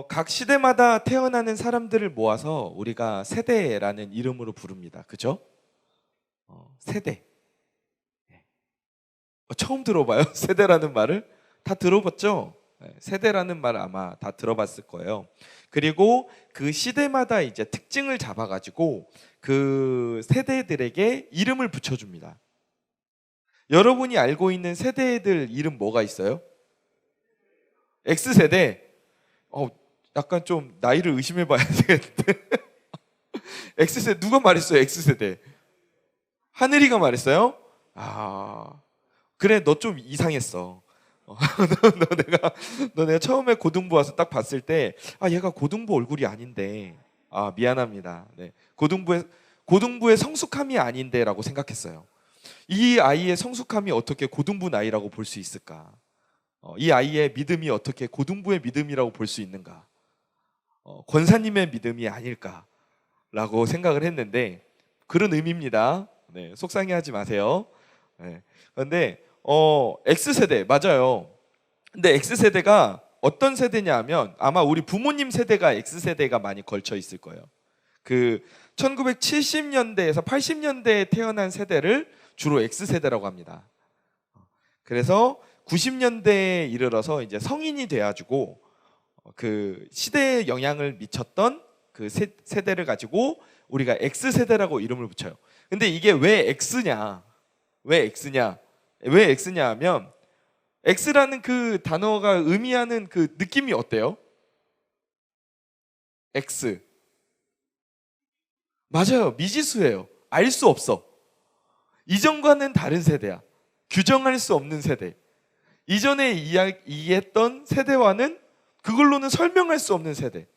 각 시대마다 태어나는 사람들을 모아서 우리가 세대라는 이름으로 부릅니다. 그죠? 세대. 예. 처음 들어봐요. 세대라는 말을? 다 들어봤죠? 세대라는 말 아마 다 들어봤을 거예요. 그리고 그 시대마다 이제 특징을 잡아가지고 그 세대들에게 이름을 붙여줍니다. 여러분이 알고 있는 세대들 이름 뭐가 있어요? X세대. 약간 좀 나이를 의심해 봐야 되겠는데. X세대 누가 말했어요? X세대. 하늘이가 말했어요? 그래, 너 좀 이상했어. 너 내가 처음에 고등부 와서 딱 봤을 때 얘가 고등부 얼굴이 아닌데 미안합니다. 네. 고등부의 성숙함이 아닌데라고 생각했어요. 이 아이의 성숙함이 어떻게 고등부 나이라고 볼 수 있을까? 이 아이의 믿음이 어떻게 고등부의 믿음이라고 볼 수 있는가? 권사님의 믿음이 아닐까라고 생각을 했는데 그런 의미입니다. 네, 속상해하지 마세요. 네. 그런데 X세대 맞아요. 근데 X세대가 어떤 세대냐 하면 아마 우리 부모님 세대가 X세대가 많이 걸쳐 있을 거예요. 그 1970년대에서 80년대에 태어난 세대를 주로 X세대라고 합니다. 그래서 90년대에 이르러서 이제 성인이 돼가지고 그 시대에 영향을 미쳤던 그 세대를 가지고 우리가 X세대라고 이름을 붙여요. 근데 이게 왜 X냐? 왜 X냐 하면 X라는 그 단어가 의미하는 그 느낌이 어때요? X. 맞아요. 미지수예요. 알 수 없어. 이전과는 다른 세대야. 규정할 수 없는 세대. 이전에 이해했던 세대와는 그걸로는 설명할 수 없는 세대.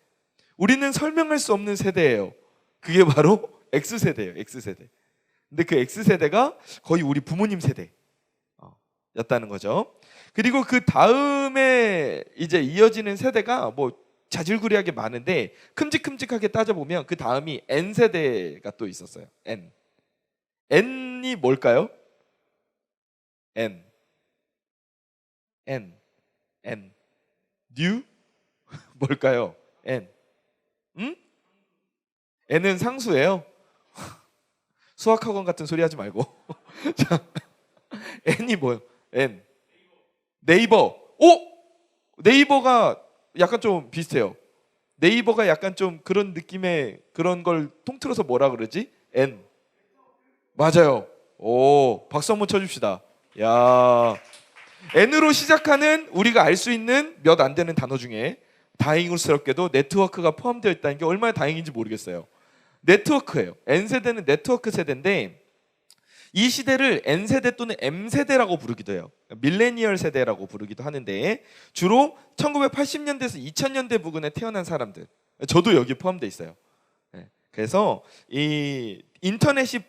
우리는 설명할 수 없는 세대예요. 그게 바로 X세대예요. X세대. 근데 그 X세대가 거의 우리 부모님 세대였다는 거죠. 그리고 그 다음에 이제 이어지는 세대가 뭐 자질구레하게 많은데 큼직큼직하게 따져보면 그 다음이 N세대가 또 있었어요. N이 뭘까요? N. New? 뭘까요? N. N은 상수예요. 수학학원 같은 소리 하지 말고. 자, N이 뭐예요? N. 네이버. 네이버가 약간 좀 비슷해요. 네이버가 약간 좀 그런 느낌의 그런 걸 통틀어서 뭐라 그러지? N. 맞아요. 박수 한번 쳐줍시다. 야, N으로 시작하는 우리가 알 수 있는 몇 안 되는 단어 중에 다행스럽게도 네트워크가 포함되어 있다는 게 얼마나 다행인지 모르겠어요. 네트워크예요. N세대는 네트워크 세대인데 이 시대를 N세대 또는 M세대라고 부르기도 해요. 밀레니얼 세대라고 부르기도 하는데 주로 1980년대에서 2000년대 부근에 태어난 사람들, 저도 여기 포함되어 있어요. 그래서 이 인터넷이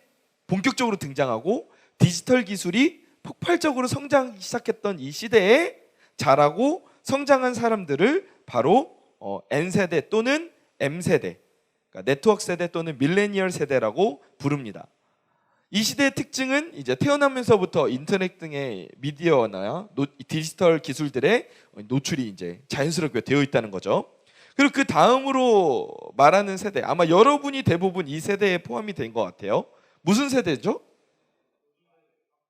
본격적으로 등장하고 디지털 기술이 폭발적으로 성장하기 시작했던 이 시대에 자라고 성장한 사람들을 바로 N세대 또는 M세대, 그러니까 네트워크 세대 또는 밀레니얼 세대라고 부릅니다. 이 시대의 특징은 이제 태어나면서부터 인터넷 등의 미디어나 디지털 기술들의 노출이 이제 자연스럽게 되어 있다는 거죠. 그리고 그 다음으로 말하는 세대, 아마 여러분이 대부분 이 세대에 포함이 된 것 같아요. 무슨 세대죠?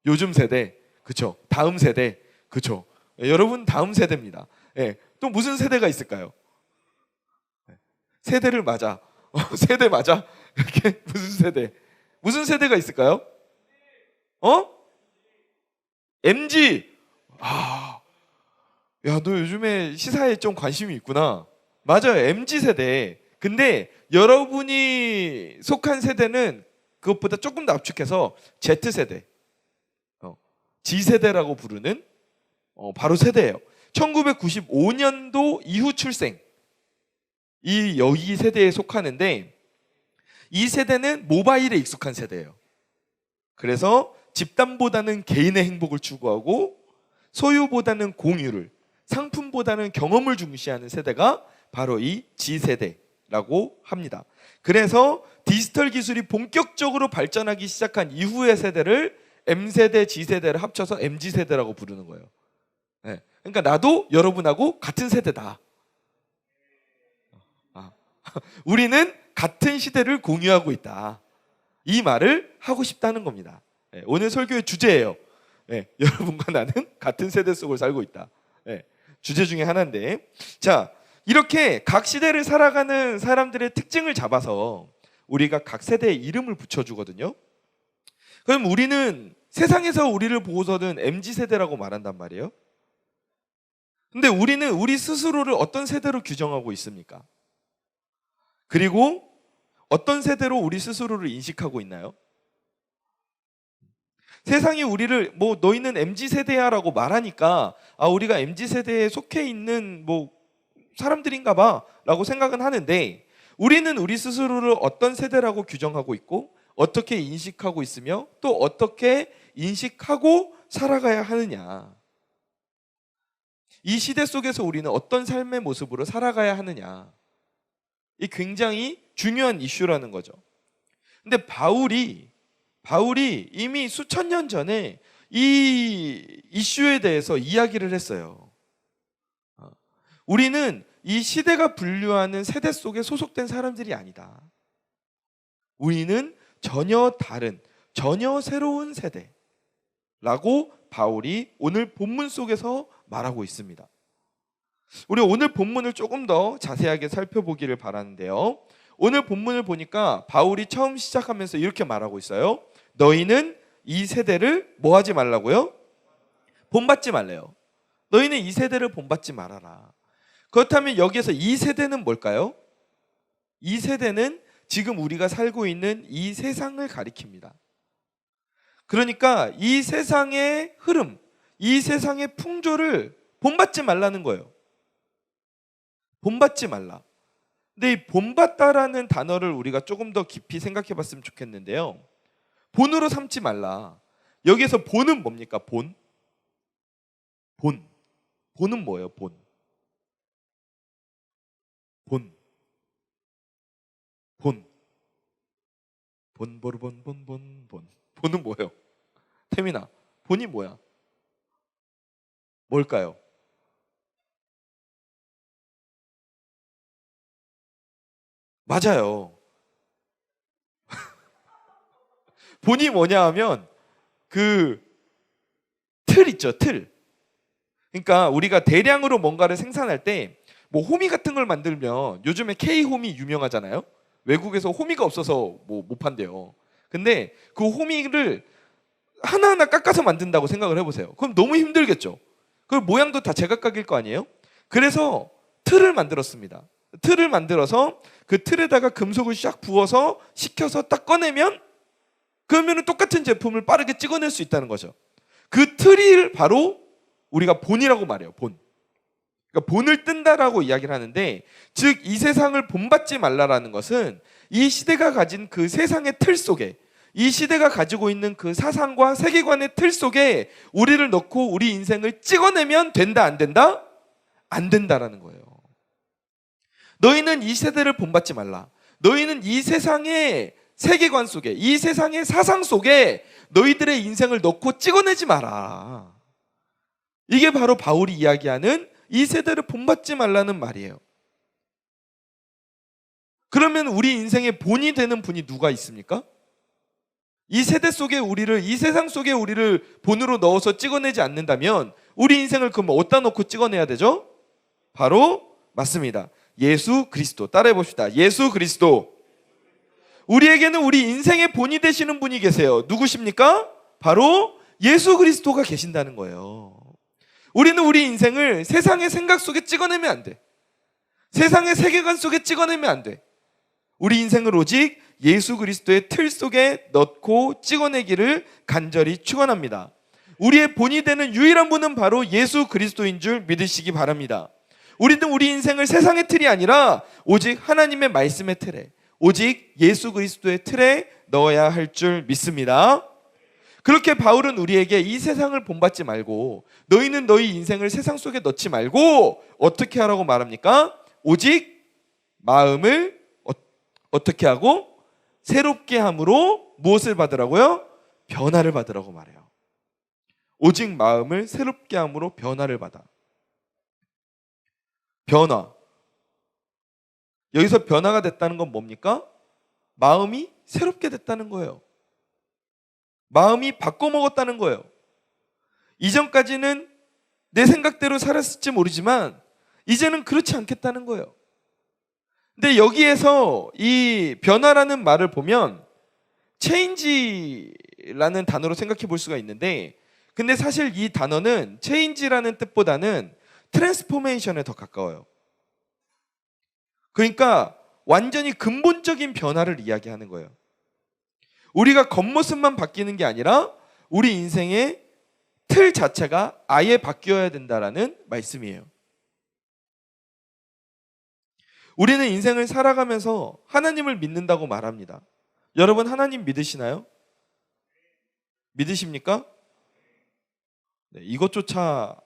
요즘 세대, 그렇죠? 다음 세대, 그렇죠? 여러분 다음 세대입니다. 또 무슨 세대가 있을까요? 세대를 맞아. 세대 맞아? 이렇게 무슨 세대가 있을까요? MG. 야, 너 요즘에 시사에 좀 관심이 있구나. 맞아요, MG 세대. 근데 여러분이 속한 세대는 그것보다 조금 더 압축해서 Z세대, G세대라고 부르는 바로 세대예요. 1995년도 이후 출생, 여기 세대에 속하는데 이 세대는 모바일에 익숙한 세대예요. 그래서 집단보다는 개인의 행복을 추구하고 소유보다는 공유를, 상품보다는 경험을 중시하는 세대가 바로 이 G세대라고 합니다. 그래서 디지털 기술이 본격적으로 발전하기 시작한 이후의 세대를 M세대, G세대를 합쳐서 MG세대라고 부르는 거예요. 그러니까 나도 여러분하고 같은 세대다. 우리는 같은 시대를 공유하고 있다. 이 말을 하고 싶다는 겁니다. 오늘 설교의 주제예요. 여러분과 나는 같은 세대 속을 살고 있다. 주제 중에 하나인데, 자, 이렇게 각 시대를 살아가는 사람들의 특징을 잡아서 우리가 각 세대에 이름을 붙여주거든요. 그럼 우리는 세상에서 우리를 보고서는 MZ세대라고 말한단 말이에요. 근데 우리는 우리 스스로를 어떤 세대로 규정하고 있습니까? 그리고 어떤 세대로 우리 스스로를 인식하고 있나요? 세상이 우리를 너희는 MZ세대야라고 말하니까 우리가 MZ세대에 속해 있는 사람들인가 봐 라고 생각은 하는데, 우리는 우리 스스로를 어떤 세대라고 규정하고 있고 어떻게 인식하고 있으며 또 어떻게 인식하고 살아가야 하느냐, 이 시대 속에서 우리는 어떤 삶의 모습으로 살아가야 하느냐, 이 굉장히 중요한 이슈라는 거죠. 근데 바울이 이미 수천 년 전에 이 이슈에 대해서 이야기를 했어요. 우리는 이 시대가 분류하는 세대 속에 소속된 사람들이 아니다. 우리는 전혀 다른, 전혀 새로운 세대라고 바울이 오늘 본문 속에서 말하고 있습니다. 우리 오늘 본문을 조금 더 자세하게 살펴보기를 바라는데요. 오늘 본문을 보니까 바울이 처음 시작하면서 이렇게 말하고 있어요. 너희는 이 세대를 뭐 하지 말라고요? 본받지 말래요. 너희는 이 세대를 본받지 말아라. 그렇다면 여기에서 이 세대는 뭘까요? 이 세대는 지금 우리가 살고 있는 이 세상을 가리킵니다. 그러니까 이 세상의 흐름, 이 세상의 풍조를 본받지 말라는 거예요. 본받지 말라. 근데 이 본받다라는 단어를 우리가 조금 더 깊이 생각해 봤으면 좋겠는데요. 본으로 삼지 말라. 여기에서 본은 뭡니까? 본은 뭐예요? 본은 뭐예요? 태민아, 본이 뭐야? 뭘까요? 맞아요. 본이 뭐냐 하면 그 틀 있죠, 틀. 그러니까 우리가 대량으로 뭔가를 생산할 때 호미 같은 걸 만들면 요즘에 K홈이 유명하잖아요. 외국에서 호미가 없어서 못 판대요. 근데 그 호미를 하나하나 깎아서 만든다고 생각을 해보세요. 그럼 너무 힘들겠죠. 그 모양도 다 제각각일 거 아니에요. 그래서 틀을 만들었습니다. 틀을 만들어서 그 틀에다가 금속을 쫙 부어서 식혀서 딱 꺼내면 그러면 똑같은 제품을 빠르게 찍어낼 수 있다는 거죠. 그 틀이 바로 우리가 본이라고 말해요. 그러니까 본을 뜬다라고 이야기를 하는데, 즉 이 세상을 본받지 말라라는 것은 이 시대가 가진 그 세상의 틀 속에, 이 시대가 가지고 있는 그 사상과 세계관의 틀 속에 우리를 넣고 우리 인생을 찍어내면 된다, 안 된다? 안 된다라는 거예요. 너희는 이 세대를 본받지 말라. 너희는 이 세상의 세계관 속에, 이 세상의 사상 속에 너희들의 인생을 넣고 찍어내지 마라. 이게 바로 바울이 이야기하는 이 세대를 본받지 말라는 말이에요. 그러면 우리 인생의 본이 되는 분이 누가 있습니까? 이 세대 속에 우리를, 이 세상 속에 우리를 본으로 넣어서 찍어내지 않는다면 우리 인생을 그럼 어디다 놓고 찍어내야 되죠? 바로 맞습니다. 예수 그리스도. 따라해 봅시다. 예수 그리스도. 우리에게는 우리 인생의 본이 되시는 분이 계세요. 누구십니까? 바로 예수 그리스도가 계신다는 거예요. 우리는 우리 인생을 세상의 생각 속에 찍어내면 안 돼. 세상의 세계관 속에 찍어내면 안 돼. 우리 인생을 오직 예수 그리스도의 틀 속에 넣고 찍어내기를 간절히 축원합니다. 우리의 본이 되는 유일한 분은 바로 예수 그리스도인 줄 믿으시기 바랍니다. 우리는 우리 인생을 세상의 틀이 아니라 오직 하나님의 말씀의 틀에, 오직 예수 그리스도의 틀에 넣어야 할 줄 믿습니다. 그렇게 바울은 우리에게 이 세상을 본받지 말고, 너희는 너희 인생을 세상 속에 넣지 말고 어떻게 하라고 말합니까? 오직 마음을 어떻게 하고? 새롭게 함으로 무엇을 받으라고요? 변화를 받으라고 말해요. 오직 마음을 새롭게 함으로 변화를 받아. 변화. 여기서 변화가 됐다는 건 뭡니까? 마음이 새롭게 됐다는 거예요. 마음이 바꿔먹었다는 거예요. 이전까지는 내 생각대로 살았을지 모르지만 이제는 그렇지 않겠다는 거예요. 근데 여기에서 이 변화라는 말을 보면 change라는 단어로 생각해 볼 수가 있는데, 근데 사실 이 단어는 change라는 뜻보다는 transformation에 더 가까워요. 그러니까 완전히 근본적인 변화를 이야기하는 거예요. 우리가 겉모습만 바뀌는 게 아니라 우리 인생의 틀 자체가 아예 바뀌어야 된다라는 말씀이에요. 우리는 인생을 살아가면서 하나님을 믿는다고 말합니다. 여러분 하나님 믿으시나요? 믿으십니까? 네, 이것조차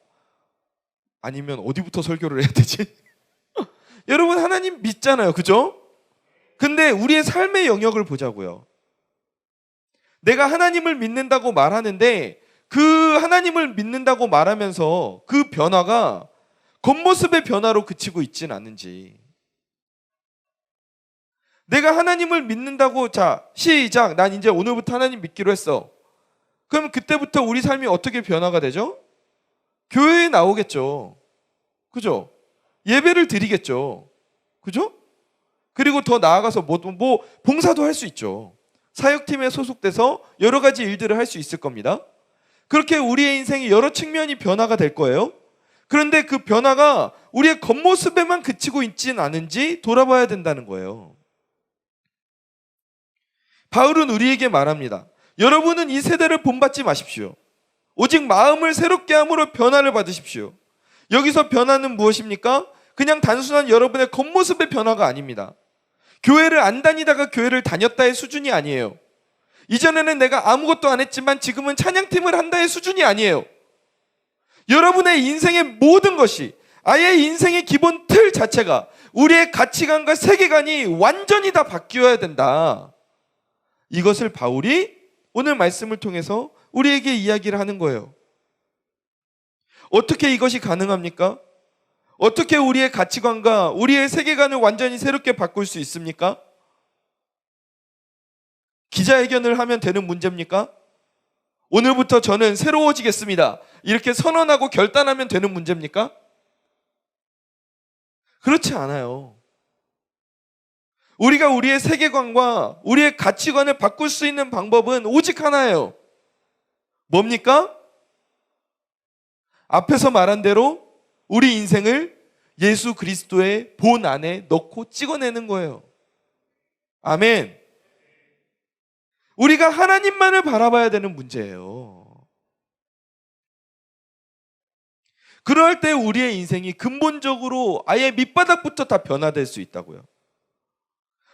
아니면 어디부터 설교를 해야 되지? 여러분 하나님 믿잖아요, 그죠? 근데 우리의 삶의 영역을 보자고요. 내가 하나님을 믿는다고 말하는데 그 하나님을 믿는다고 말하면서 그 변화가 겉모습의 변화로 그치고 있진 않은지. 내가 하나님을 믿는다고, 자 시작, 난 이제 오늘부터 하나님 믿기로 했어. 그럼 그때부터 우리 삶이 어떻게 변화가 되죠? 교회에 나오겠죠. 그죠? 예배를 드리겠죠. 그죠? 그리고 더 나아가서 뭐 봉사도 할 수 있죠. 사역팀에 소속돼서 여러 가지 일들을 할 수 있을 겁니다. 그렇게 우리의 인생이 여러 측면이 변화가 될 거예요. 그런데 그 변화가 우리의 겉모습에만 그치고 있진 않은지 돌아봐야 된다는 거예요. 바울은 우리에게 말합니다. 여러분은 이 세대를 본받지 마십시오. 오직 마음을 새롭게 함으로 변화를 받으십시오. 여기서 변화는 무엇입니까? 그냥 단순한 여러분의 겉모습의 변화가 아닙니다. 교회를 안 다니다가 교회를 다녔다의 수준이 아니에요. 이전에는 내가 아무것도 안 했지만 지금은 찬양팀을 한다의 수준이 아니에요. 여러분의 인생의 모든 것이, 아예 인생의 기본 틀 자체가, 우리의 가치관과 세계관이 완전히 다 바뀌어야 된다. 이것을 바울이 오늘 말씀을 통해서 우리에게 이야기를 하는 거예요. 어떻게 이것이 가능합니까? 어떻게 우리의 가치관과 우리의 세계관을 완전히 새롭게 바꿀 수 있습니까? 기자회견을 하면 되는 문제입니까? 오늘부터 저는 새로워지겠습니다. 이렇게 선언하고 결단하면 되는 문제입니까? 그렇지 않아요. 우리가 우리의 세계관과 우리의 가치관을 바꿀 수 있는 방법은 오직 하나예요. 뭡니까? 앞에서 말한 대로 우리 인생을 예수 그리스도의 본 안에 넣고 찍어내는 거예요. 아멘. 우리가 하나님만을 바라봐야 되는 문제예요. 그럴 때 우리의 인생이 근본적으로 아예 밑바닥부터 다 변화될 수 있다고요.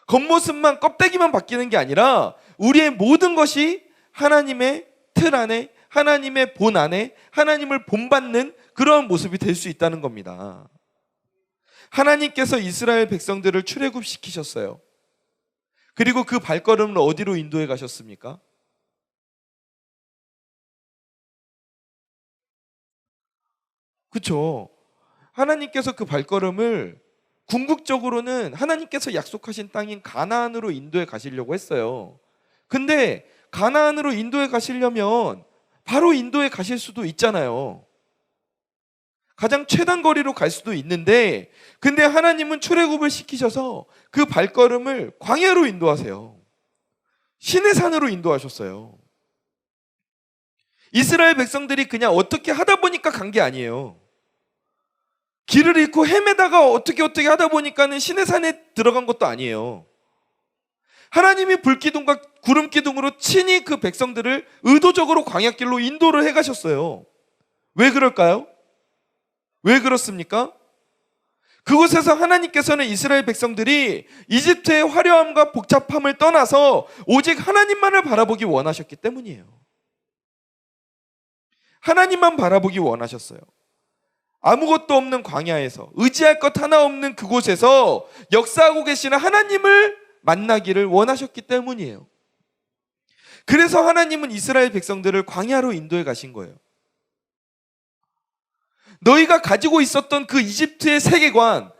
겉모습만, 껍데기만 바뀌는 게 아니라 우리의 모든 것이 하나님의 틀 안에, 하나님의 본 안에 하나님을 본받는 그러한 모습이 될 수 있다는 겁니다. 하나님께서 이스라엘 백성들을 출애굽시키셨어요. 그리고 그 발걸음을 어디로 인도해 가셨습니까? 그렇죠. 하나님께서 그 발걸음을 궁극적으로는 하나님께서 약속하신 땅인 가나안으로 인도해 가시려고 했어요. 근데 가나안으로 인도해 가시려면 바로 인도해 가실 수도 있잖아요. 가장 최단 거리로 갈 수도 있는데, 근데 하나님은 출애굽을 시키셔서 그 발걸음을 광야로 인도하세요. 시내산으로 인도하셨어요. 이스라엘 백성들이 그냥 어떻게 하다 보니까 간 게 아니에요. 길을 잃고 헤매다가 어떻게 하다 보니까는 시내산에 들어간 것도 아니에요. 하나님이 불기둥과 구름기둥으로 친히 그 백성들을 의도적으로 광야길로 인도를 해가셨어요. 왜 그럴까요? 왜 그렇습니까? 그곳에서 하나님께서는 이스라엘 백성들이 이집트의 화려함과 복잡함을 떠나서 오직 하나님만을 바라보기 원하셨기 때문이에요. 하나님만 바라보기 원하셨어요. 아무것도 없는 광야에서, 의지할 것 하나 없는 그곳에서 역사하고 계시는 하나님을 만나기를 원하셨기 때문이에요. 그래서 하나님은 이스라엘 백성들을 광야로 인도해 가신 거예요. 너희가 가지고 있었던 그 이집트의 세계관,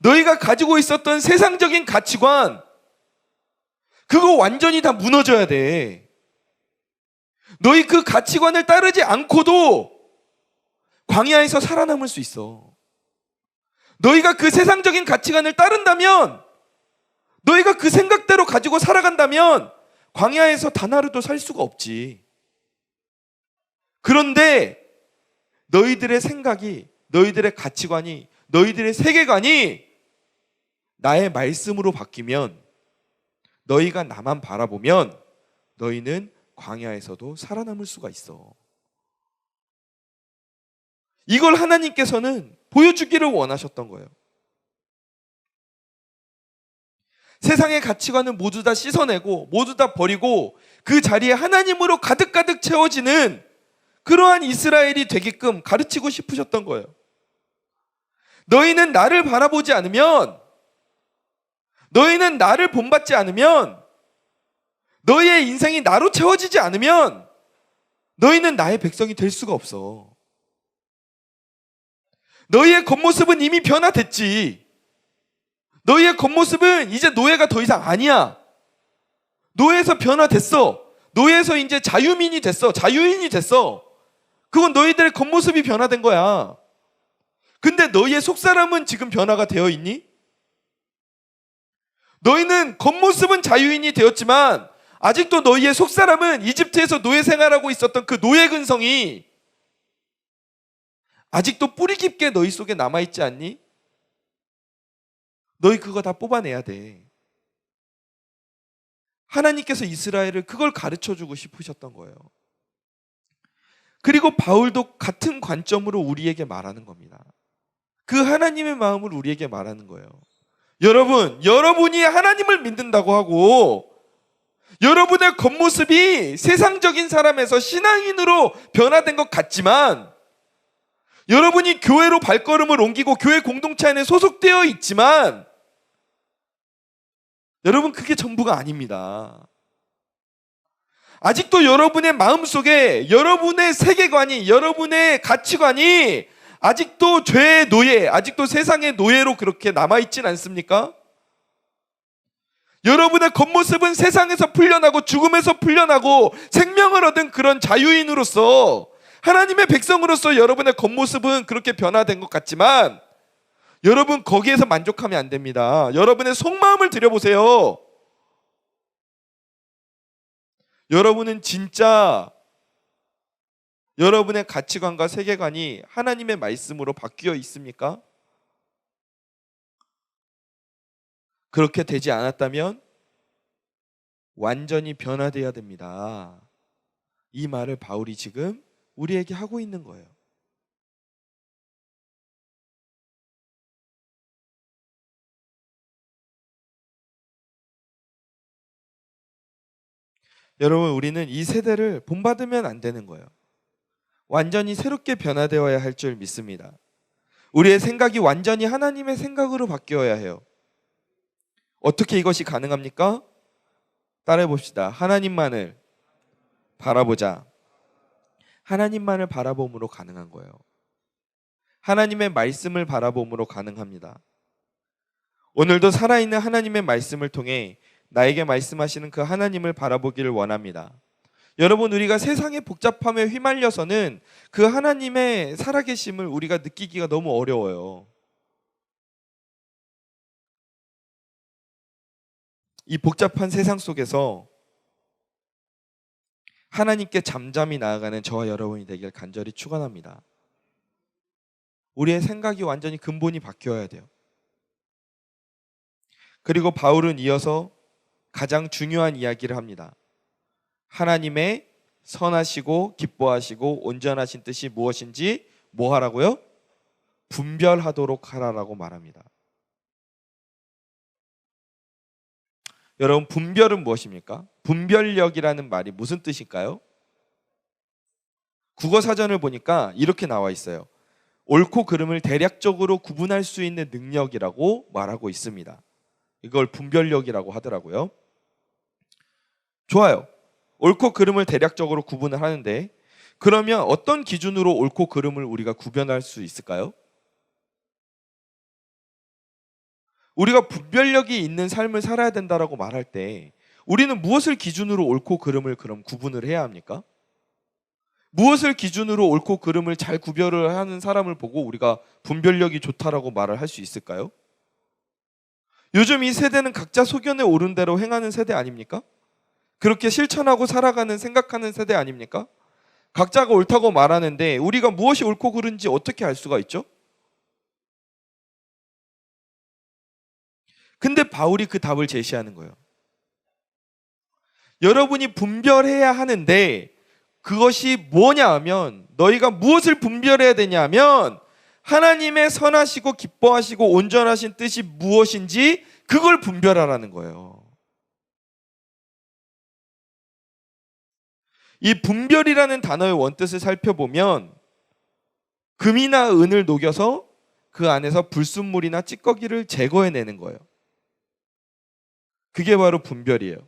너희가 가지고 있었던 세상적인 가치관, 그거 완전히 다 무너져야 돼. 너희 그 가치관을 따르지 않고도 광야에서 살아남을 수 있어. 너희가 그 세상적인 가치관을 따른다면, 너희가 그 생각대로 가지고 살아간다면 광야에서 단 하루도 살 수가 없지. 그런데 너희들의 생각이, 너희들의 가치관이, 너희들의 세계관이 나의 말씀으로 바뀌면, 너희가 나만 바라보면 너희는 광야에서도 살아남을 수가 있어. 이걸 하나님께서는 보여주기를 원하셨던 거예요. 세상의 가치관은 모두 다 씻어내고 모두 다 버리고 그 자리에 하나님으로 가득가득 채워지는 그러한 이스라엘이 되게끔 가르치고 싶으셨던 거예요. 너희는 나를 바라보지 않으면, 너희는 나를 본받지 않으면, 너희의 인생이 나로 채워지지 않으면 너희는 나의 백성이 될 수가 없어. 너희의 겉모습은 이미 변화됐지. 너희의 겉모습은 이제 노예가 더 이상 아니야. 노예에서 변화됐어. 노예에서 이제 자유민이 됐어. 자유인이 됐어. 그건 너희들의 겉모습이 변화된 거야. 근데 너희의 속사람은 지금 변화가 되어 있니? 너희는 겉모습은 자유인이 되었지만 아직도 너희의 속사람은 이집트에서 노예 생활하고 있었던 그 노예 근성이 아직도 뿌리 깊게 너희 속에 남아있지 않니? 너희 그거 다 뽑아내야 돼. 하나님께서 이스라엘을 그걸 가르쳐주고 싶으셨던 거예요. 그리고 바울도 같은 관점으로 우리에게 말하는 겁니다. 그 하나님의 마음을 우리에게 말하는 거예요. 여러분, 여러분이 하나님을 믿는다고 하고 여러분의 겉모습이 세상적인 사람에서 신앙인으로 변화된 것 같지만, 여러분이 교회로 발걸음을 옮기고 교회 공동체 안에 소속되어 있지만, 여러분 그게 전부가 아닙니다. 아직도 여러분의 마음속에 여러분의 세계관이, 여러분의 가치관이 아직도 죄의 노예, 아직도 세상의 노예로 그렇게 남아있진 않습니까? 여러분의 겉모습은 세상에서 풀려나고 죽음에서 풀려나고 생명을 얻은 그런 자유인으로서, 하나님의 백성으로서 여러분의 겉모습은 그렇게 변화된 것 같지만 여러분 거기에서 만족하면 안 됩니다. 여러분의 속마음을 들여보세요. 여러분은 진짜 여러분의 가치관과 세계관이 하나님의 말씀으로 바뀌어 있습니까? 그렇게 되지 않았다면 완전히 변화되어야 됩니다. 이 말을 바울이 지금 우리에게 하고 있는 거예요. 여러분, 우리는 이 세대를 본받으면 안 되는 거예요. 완전히 새롭게 변화되어야 할 줄 믿습니다. 우리의 생각이 완전히 하나님의 생각으로 바뀌어야 해요. 어떻게 이것이 가능합니까? 따라해 봅시다. 하나님만을 바라보자. 하나님만을 바라봄으로 가능한 거예요. 하나님의 말씀을 바라봄으로 가능합니다. 오늘도 살아있는 하나님의 말씀을 통해 나에게 말씀하시는 그 하나님을 바라보기를 원합니다. 여러분, 우리가 세상의 복잡함에 휘말려서는 그 하나님의 살아계심을 우리가 느끼기가 너무 어려워요. 이 복잡한 세상 속에서 하나님께 잠잠히 나아가는 저와 여러분이 되길 간절히 축원합니다. 우리의 생각이 완전히 근본이 바뀌어야 돼요. 그리고 바울은 이어서 가장 중요한 이야기를 합니다. 하나님의 선하시고 기뻐하시고 온전하신 뜻이 무엇인지 뭐 하라고요? 분별하도록 하라라고 말합니다. 여러분, 분별은 무엇입니까? 분별력이라는 말이 무슨 뜻일까요? 국어사전을 보니까 이렇게 나와 있어요. 옳고 그름을 대략적으로 구분할 수 있는 능력이라고 말하고 있습니다. 이걸 분별력이라고 하더라고요. 좋아요. 옳고 그름을 대략적으로 구분을 하는데, 그러면 어떤 기준으로 옳고 그름을 우리가 구별할 수 있을까요? 우리가 분별력이 있는 삶을 살아야 된다라고 말할 때 우리는 무엇을 기준으로 옳고 그름을 그럼 구분을 해야 합니까? 무엇을 기준으로 옳고 그름을 잘 구별을 하는 사람을 보고 우리가 분별력이 좋다라고 말을 할 수 있을까요? 요즘 이 세대는 각자 소견에 오른 대로 행하는 세대 아닙니까? 그렇게 실천하고 살아가는 생각하는 세대 아닙니까? 각자가 옳다고 말하는데 우리가 무엇이 옳고 그른지 어떻게 알 수가 있죠? 근데 바울이 그 답을 제시하는 거예요. 여러분이 분별해야 하는데 그것이 뭐냐 하면 너희가 무엇을 분별해야 되냐 하면 하나님의 선하시고 기뻐하시고 온전하신 뜻이 무엇인지 그걸 분별하라는 거예요. 이 분별이라는 단어의 원뜻을 살펴보면 금이나 은을 녹여서 그 안에서 불순물이나 찌꺼기를 제거해내는 거예요. 그게 바로 분별이에요.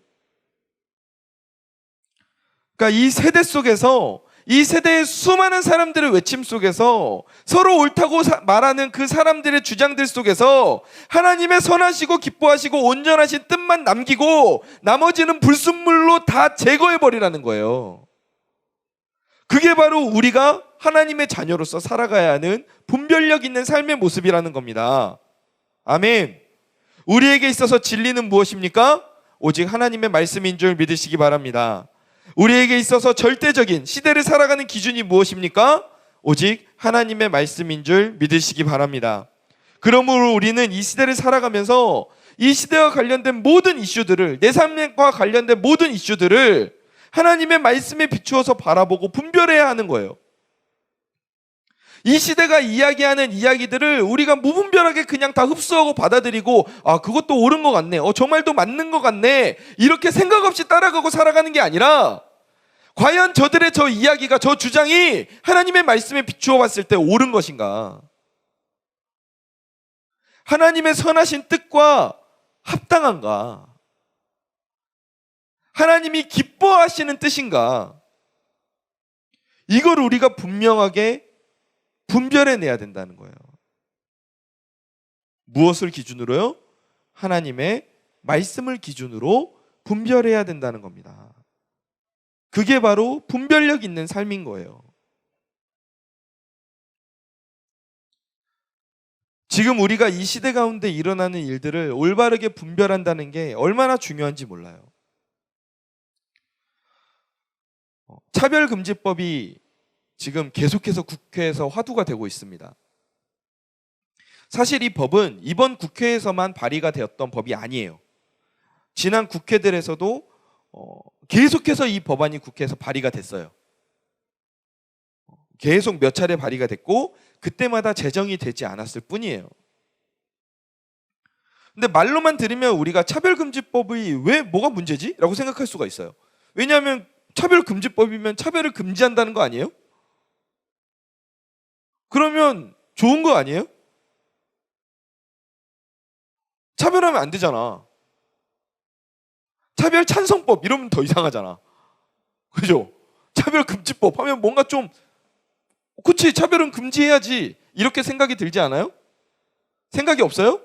그러니까 이 세대 속에서 이 세대의 수많은 사람들의 외침 속에서 서로 옳다고 말하는 그 사람들의 주장들 속에서 하나님의 선하시고 기뻐하시고 온전하신 뜻만 남기고 나머지는 불순물로 다 제거해버리라는 거예요. 그게 바로 우리가 하나님의 자녀로서 살아가야 하는 분별력 있는 삶의 모습이라는 겁니다. 아멘. 우리에게 있어서 진리는 무엇입니까? 오직 하나님의 말씀인 줄 믿으시기 바랍니다. 우리에게 있어서 절대적인 시대를 살아가는 기준이 무엇입니까? 오직 하나님의 말씀인 줄 믿으시기 바랍니다. 그러므로 우리는 이 시대를 살아가면서 이 시대와 관련된 모든 이슈들을, 내 삶과 관련된 모든 이슈들을 하나님의 말씀에 비추어서 바라보고 분별해야 하는 거예요. 이 시대가 이야기하는 이야기들을 우리가 무분별하게 그냥 다 흡수하고 받아들이고 그것도 옳은 것 같네, 저 말도 맞는 것 같네, 이렇게 생각 없이 따라가고 살아가는 게 아니라 과연 저들의 저 이야기가, 저 주장이 하나님의 말씀에 비추어 봤을 때 옳은 것인가, 하나님의 선하신 뜻과 합당한가, 하나님이 기뻐하시는 뜻인가, 이걸 우리가 분명하게 분별해내야 된다는 거예요. 무엇을 기준으로요? 하나님의 말씀을 기준으로 분별해야 된다는 겁니다. 그게 바로 분별력 있는 삶인 거예요. 지금 우리가 이 시대 가운데 일어나는 일들을 올바르게 분별한다는 게 얼마나 중요한지 몰라요. 차별금지법이 지금 계속해서 국회에서 화두가 되고 있습니다. 사실 이 법은 이번 국회에서만 발의가 되었던 법이 아니에요. 지난 국회들에서도 계속해서 이 법안이 국회에서 발의가 됐어요. 계속 몇 차례 발의가 됐고 그때마다 제정이 되지 않았을 뿐이에요. 근데 말로만 들으면 우리가 차별금지법이 왜 뭐가 문제지? 라고 생각할 수가 있어요. 왜냐하면 차별금지법이면 차별을 금지한다는 거 아니에요? 그러면 좋은 거 아니에요? 차별하면 안 되잖아. 차별 찬성법 이러면 더 이상하잖아. 그죠? 차별금지법 하면 뭔가 좀 그치, 차별은 금지해야지 이렇게 생각이 들지 않아요? 생각이 없어요?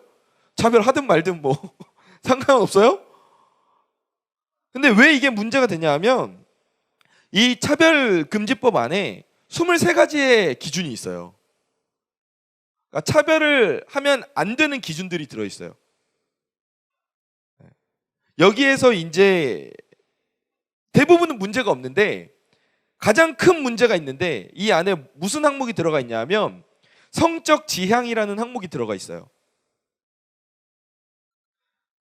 차별하든 말든 뭐 상관없어요? 근데 왜 이게 문제가 되냐 하면 이 차별금지법 안에 23가지의 기준이 있어요. 그러니까 차별을 하면 안 되는 기준들이 들어있어요. 여기에서 이제 대부분은 문제가 없는데 가장 큰 문제가 있는데 이 안에 무슨 항목이 들어가 있냐 하면 성적 지향이라는 항목이 들어가 있어요.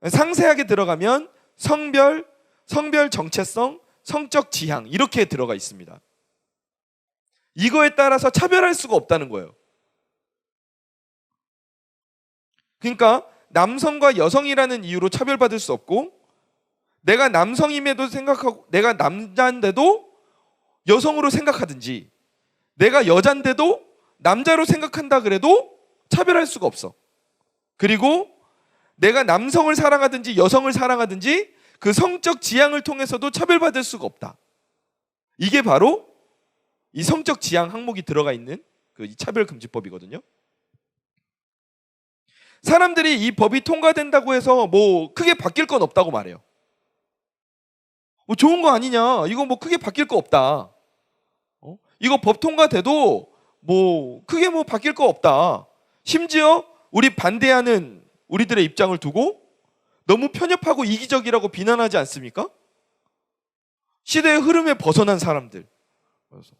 상세하게 들어가면 성별 정체성, 성적 지향 이렇게 들어가 있습니다. 이거에 따라서 차별할 수가 없다는 거예요. 그러니까 남성과 여성이라는 이유로 차별받을 수 없고 내가 남성임에도 생각하고 내가 남자인데도 여성으로 생각하든지 내가 여잔데도 남자로 생각한다 그래도 차별할 수가 없어. 그리고 내가 남성을 사랑하든지 여성을 사랑하든지 그 성적 지향을 통해서도 차별받을 수가 없다. 이게 바로 이 성적 지향 항목이 들어가 있는 그 차별금지법이거든요. 사람들이 이 법이 통과된다고 해서 뭐 크게 바뀔 건 없다고 말해요. 뭐 좋은 거 아니냐? 이거 뭐 크게 바뀔 거 없다. 이거 법 통과돼도 뭐 크게 뭐 바뀔 거 없다. 심지어 우리 반대하는 우리들의 입장을 두고 너무 편협하고 이기적이라고 비난하지 않습니까? 시대의 흐름에 벗어난 사람들, 그래서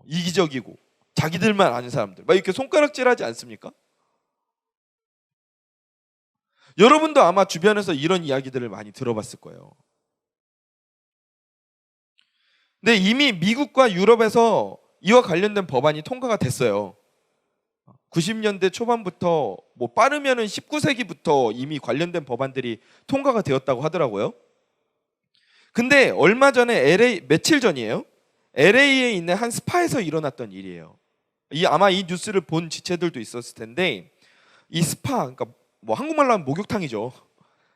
이기적이고 자기들만 아는 사람들, 막 이렇게 손가락질하지 않습니까? 여러분도 아마 주변에서 이런 이야기들을 많이 들어봤을 거예요. 근데 이미 미국과 유럽에서 이와 관련된 법안이 통과가 됐어요. 90년대 초반부터 뭐 빠르면은 19세기부터 이미 관련된 법안들이 통과가 되었다고 하더라고요. 근데 얼마 전에 며칠 전이에요. LA에 있는 한 스파에서 일어났던 일이에요. 아마 이 뉴스를 본 지체들도 있었을 텐데, 이 스파, 그러니까 뭐 한국말로 하면 목욕탕이죠.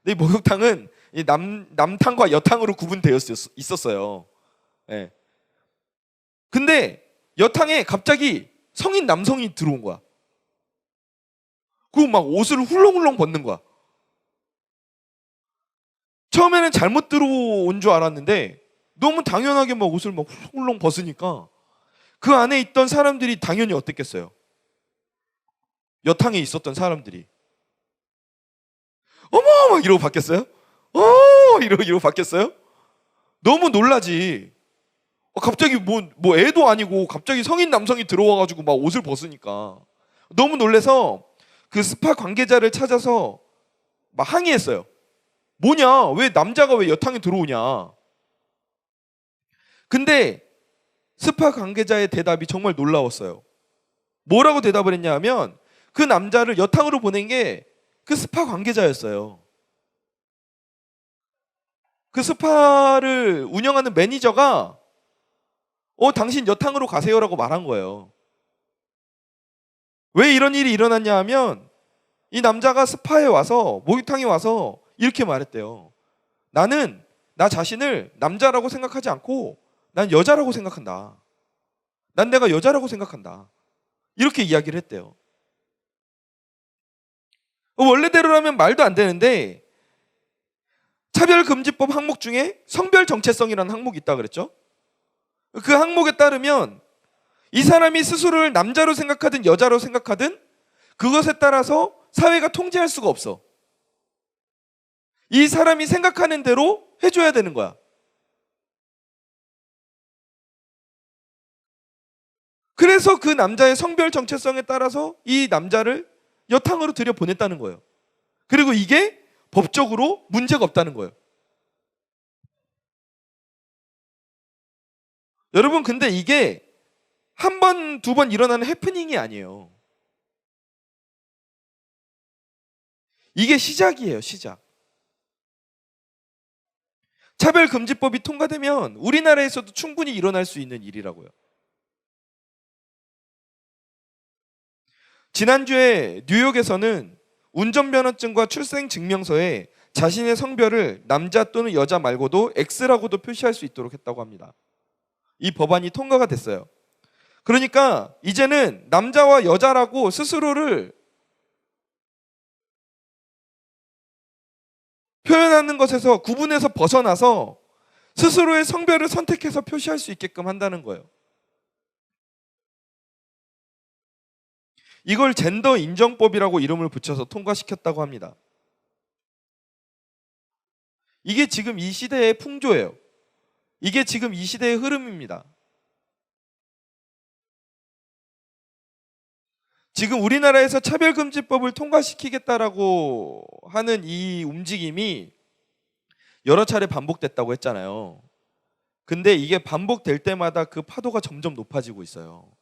근데 이 목욕탕은 이 남탕과 여탕으로 구분되어 있었어요. 예. 근데 여탕에 갑자기 성인 남성이 들어온 거야. 그리고 막 옷을 훌렁훌렁 벗는 거야. 처음에는 잘못 들어온 줄 알았는데 너무 당연하게 막 옷을 막 훌렁 벗으니까 그 안에 있던 사람들이 당연히 어땠겠어요? 여탕에 있었던 사람들이 어머 막 이러고 바뀌었어요? 이러고 바뀌었어요? 너무 놀라지. 갑자기 뭐 애도 아니고 갑자기 성인 남성이 들어와가지고 막 옷을 벗으니까 너무 놀래서 그 스파 관계자를 찾아서 막 항의했어요. 뭐냐? 왜 남자가 왜 여탕에 들어오냐? 근데 스파 관계자의 대답이 정말 놀라웠어요. 뭐라고 대답을 했냐 하면 그 남자를 여탕으로 보낸 게 그 스파 관계자였어요. 그 스파를 운영하는 매니저가 당신 여탕으로 가세요라고 말한 거예요. 왜 이런 일이 일어났냐 하면 이 남자가 스파에 와서 목욕탕에 와서 이렇게 말했대요. 나는 나 자신을 남자라고 생각하지 않고 난 여자라고 생각한다. 난 내가 여자라고 생각한다. 이렇게 이야기를 했대요. 원래대로라면 말도 안 되는데 차별금지법 항목 중에 성별 정체성이라는 항목이 있다 그랬죠. 그 항목에 따르면 이 사람이 스스로를 남자로 생각하든 여자로 생각하든 그것에 따라서 사회가 통제할 수가 없어. 이 사람이 생각하는 대로 해줘야 되는 거야. 그래서 그 남자의 성별 정체성에 따라서 이 남자를 여탕으로 들여보냈다는 거예요. 그리고 이게 법적으로 문제가 없다는 거예요. 여러분, 근데 이게 한 번, 두 번 일어나는 해프닝이 아니에요. 이게 시작이에요, 시작. 차별금지법이 통과되면 우리나라에서도 충분히 일어날 수 있는 일이라고요. 지난주에 뉴욕에서는 운전면허증과 출생증명서에 자신의 성별을 남자 또는 여자 말고도 X라고도 표시할 수 있도록 했다고 합니다. 이 법안이 통과가 됐어요. 그러니까 이제는 남자와 여자라고 스스로를 표현하는 것에서 구분해서 벗어나서 스스로의 성별을 선택해서 표시할 수 있게끔 한다는 거예요. 이걸 젠더 인정법이라고 이름을 붙여서 통과시켰다고 합니다. 이게 지금 이 시대의 풍조예요. 이게 지금 이 시대의 흐름입니다. 지금 우리나라에서 차별금지법을 통과시키겠다라고 하는 이 움직임이 여러 차례 반복됐다고 했잖아요. 근데 이게 반복될 때마다 그 파도가 점점 높아지고 있어요.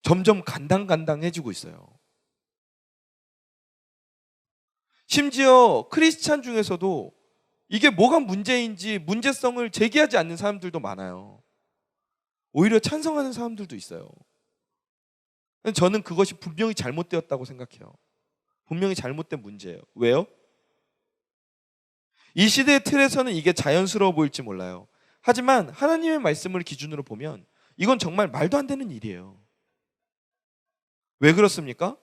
점점 간당간당해지고 있어요. 심지어 크리스찬 중에서도 이게 뭐가 문제인지 문제성을 제기하지 않는 사람들도 많아요. 오히려 찬성하는 사람들도 있어요. 저는 그것이 분명히 잘못되었다고 생각해요. 분명히 잘못된 문제예요. 왜요? 이 시대의 틀에서는 이게 자연스러워 보일지 몰라요. 하지만 하나님의 말씀을 기준으로 보면 이건 정말 말도 안 되는 일이에요. 왜 그렇습니까?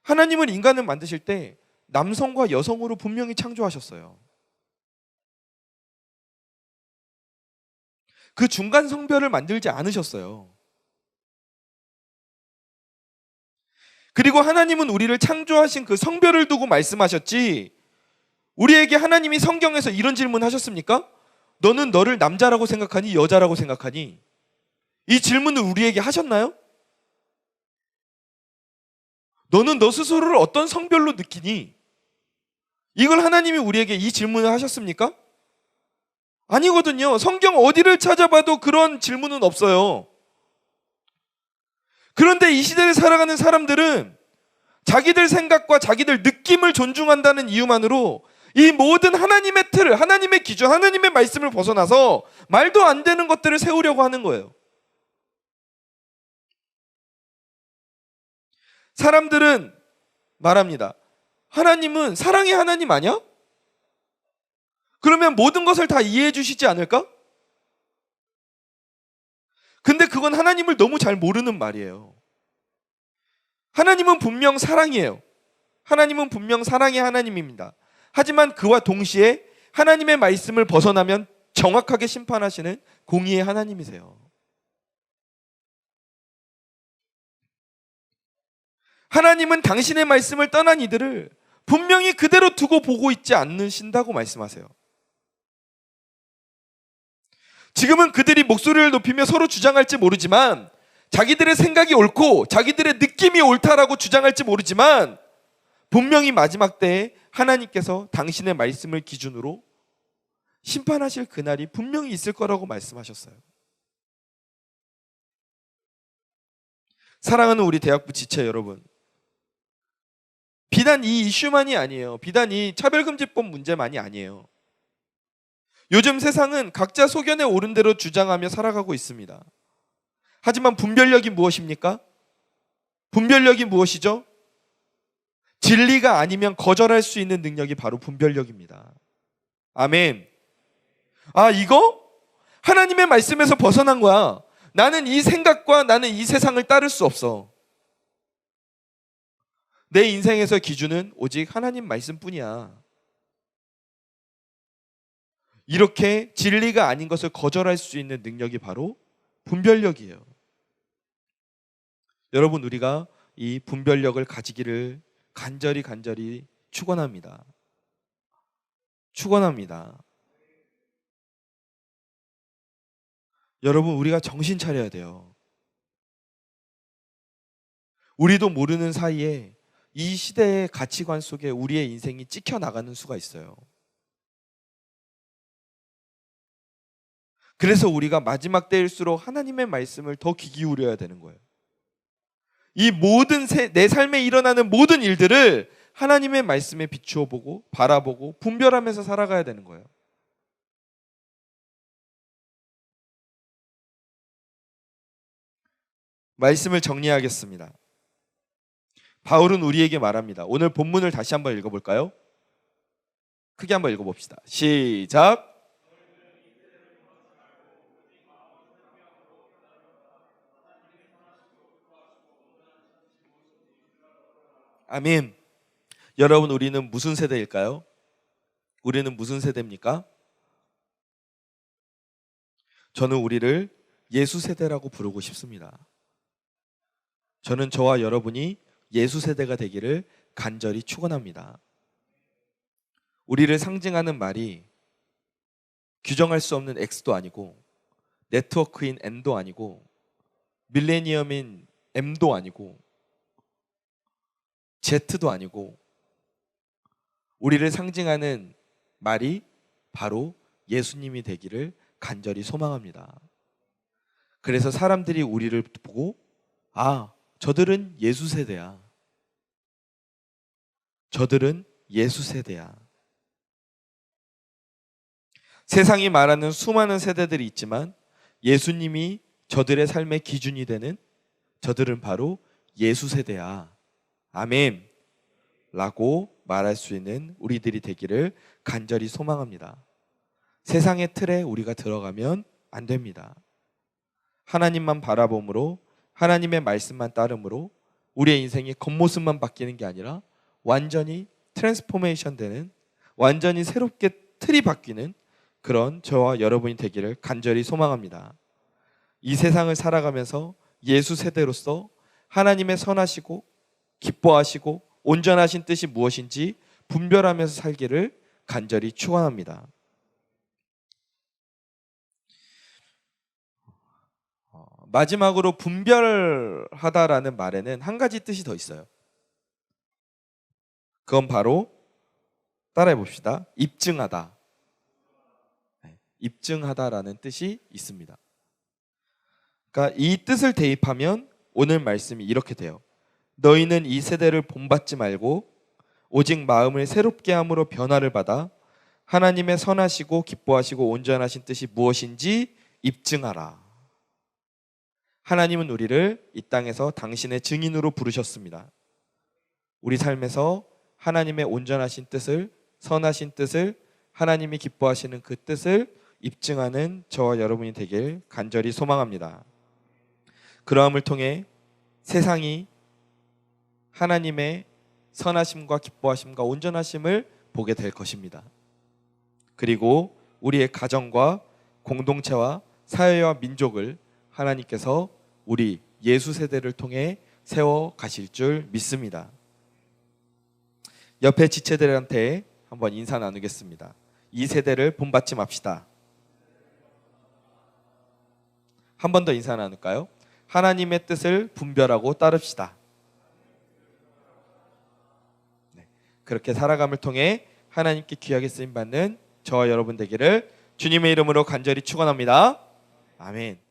하나님은 인간을 만드실 때 남성과 여성으로 분명히 창조하셨어요. 그 중간 성별을 만들지 않으셨어요. 그리고 하나님은 우리를 창조하신 그 성별을 두고 말씀하셨지, 우리에게 하나님이 성경에서 이런 질문 하셨습니까? 너는 너를 남자라고 생각하니 여자라고 생각하니? 이 질문을 우리에게 하셨나요? 너는 너 스스로를 어떤 성별로 느끼니? 이걸 하나님이 우리에게 이 질문을 하셨습니까? 아니거든요. 성경 어디를 찾아봐도 그런 질문은 없어요. 그런데 이 시대를 살아가는 사람들은 자기들 생각과 자기들 느낌을 존중한다는 이유만으로 이 모든 하나님의 틀을, 하나님의 기준, 하나님의 말씀을 벗어나서 말도 안 되는 것들을 세우려고 하는 거예요. 사람들은 말합니다. 하나님은 사랑의 하나님 아니야? 그러면 모든 것을 다 이해해 주시지 않을까? 근데 그건 하나님을 너무 잘 모르는 말이에요. 하나님은 분명 사랑이에요. 하나님은 분명 사랑의 하나님입니다. 하지만 그와 동시에 하나님의 말씀을 벗어나면 정확하게 심판하시는 공의의 하나님이세요. 하나님은 당신의 말씀을 떠난 이들을 분명히 그대로 두고 보고 있지 않으신다고 말씀하세요. 지금은 그들이 목소리를 높이며 서로 주장할지 모르지만, 자기들의 생각이 옳고 자기들의 느낌이 옳다라고 주장할지 모르지만, 분명히 마지막 때에 하나님께서 당신의 말씀을 기준으로 심판하실 그날이 분명히 있을 거라고 말씀하셨어요. 사랑하는 우리 대학부 지체 여러분, 비단 이 이슈만이 아니에요. 비단 이 차별금지법 문제만이 아니에요. 요즘 세상은 각자 소견에 옳은 대로 주장하며 살아가고 있습니다. 하지만 분별력이 무엇입니까? 분별력이 무엇이죠? 진리가 아니면 거절할 수 있는 능력이 바로 분별력입니다. 아멘. 아, 이거? 하나님의 말씀에서 벗어난 거야. 나는 이 생각과 나는 이 세상을 따를 수 없어. 내 인생에서 기준은 오직 하나님 말씀뿐이야. 이렇게 진리가 아닌 것을 거절할 수 있는 능력이 바로 분별력이에요. 여러분, 우리가 이 분별력을 가지기를 간절히 축원합니다. 축원합니다. 여러분, 우리가 정신 차려야 돼요. 우리도 모르는 사이에 이 시대의 가치관 속에 우리의 인생이 찍혀 나가는 수가 있어요. 그래서 우리가 마지막 때일수록 하나님의 말씀을 더 귀 기울여야 되는 거예요. 이 모든 내 삶에 일어나는 모든 일들을 하나님의 말씀에 비추어 보고 바라보고 분별하면서 살아가야 되는 거예요. 말씀을 정리하겠습니다. 바울은 우리에게 말합니다. 오늘 본문을 다시 한번 읽어볼까요? 크게 한번 읽어봅시다. 시작. 아멘. 여러분, 우리는 무슨 세대일까요? 우리는 무슨 세대입니까? 저는 우리를 예수 세대라고 부르고 싶습니다. 저는 저와 여러분이 예수 세대가 되기를 간절히 축원합니다. 우리를 상징하는 말이 규정할 수 없는 X도 아니고 네트워크인 N도 아니고 밀레니엄인 M도 아니고 Z도 아니고, 우리를 상징하는 말이 바로 예수님이 되기를 간절히 소망합니다. 그래서 사람들이 우리를 보고, 아, 저들은 예수 세대야. 저들은 예수 세대야. 세상이 말하는 수많은 세대들이 있지만 예수님이 저들의 삶의 기준이 되는 저들은 바로 예수 세대야. 아멘 라고 말할 수 있는 우리들이 되기를 간절히 소망합니다. 세상의 틀에 우리가 들어가면 안 됩니다. 하나님만 바라봄으로, 하나님의 말씀만 따름으로 우리의 인생이 겉모습만 바뀌는 게 아니라 완전히 트랜스포메이션 되는, 완전히 새롭게 틀이 바뀌는 그런 저와 여러분이 되기를 간절히 소망합니다. 이 세상을 살아가면서 예수 세대로서 하나님의 선하시고 기뻐하시고 온전하신 뜻이 무엇인지 분별하면서 살기를 간절히 축원합니다. 마지막으로 분별하다라는 말에는 한 가지 뜻이 더 있어요. 그건 바로 따라해 봅시다. 입증하다. 입증하다라는 뜻이 있습니다. 그러니까 이 뜻을 대입하면 오늘 말씀이 이렇게 돼요. 너희는 이 세대를 본받지 말고 오직 마음을 새롭게 함으로 변화를 받아 하나님의 선하시고 기뻐하시고 온전하신 뜻이 무엇인지 입증하라. 하나님은 우리를 이 땅에서 당신의 증인으로 부르셨습니다. 우리 삶에서 하나님의 온전하신 뜻을, 선하신 뜻을, 하나님이 기뻐하시는 그 뜻을 입증하는 저와 여러분이 되길 간절히 소망합니다. 그러함을 통해 세상이 하나님의 선하심과 기뻐하심과 온전하심을 보게 될 것입니다. 그리고 우리의 가정과 공동체와 사회와 민족을 하나님께서 우리 예수 세대를 통해 세워 가실 줄 믿습니다. 옆에 지체들한테 한번 인사 나누겠습니다. 이 세대를 본받지 맙시다. 한 번 더 인사 나눌까요? 하나님의 뜻을 분별하고 따릅시다. 네, 그렇게 살아감을 통해 하나님께 귀하게 쓰임받는 저와 여러분 되기를 주님의 이름으로 간절히 축원합니다. 아멘.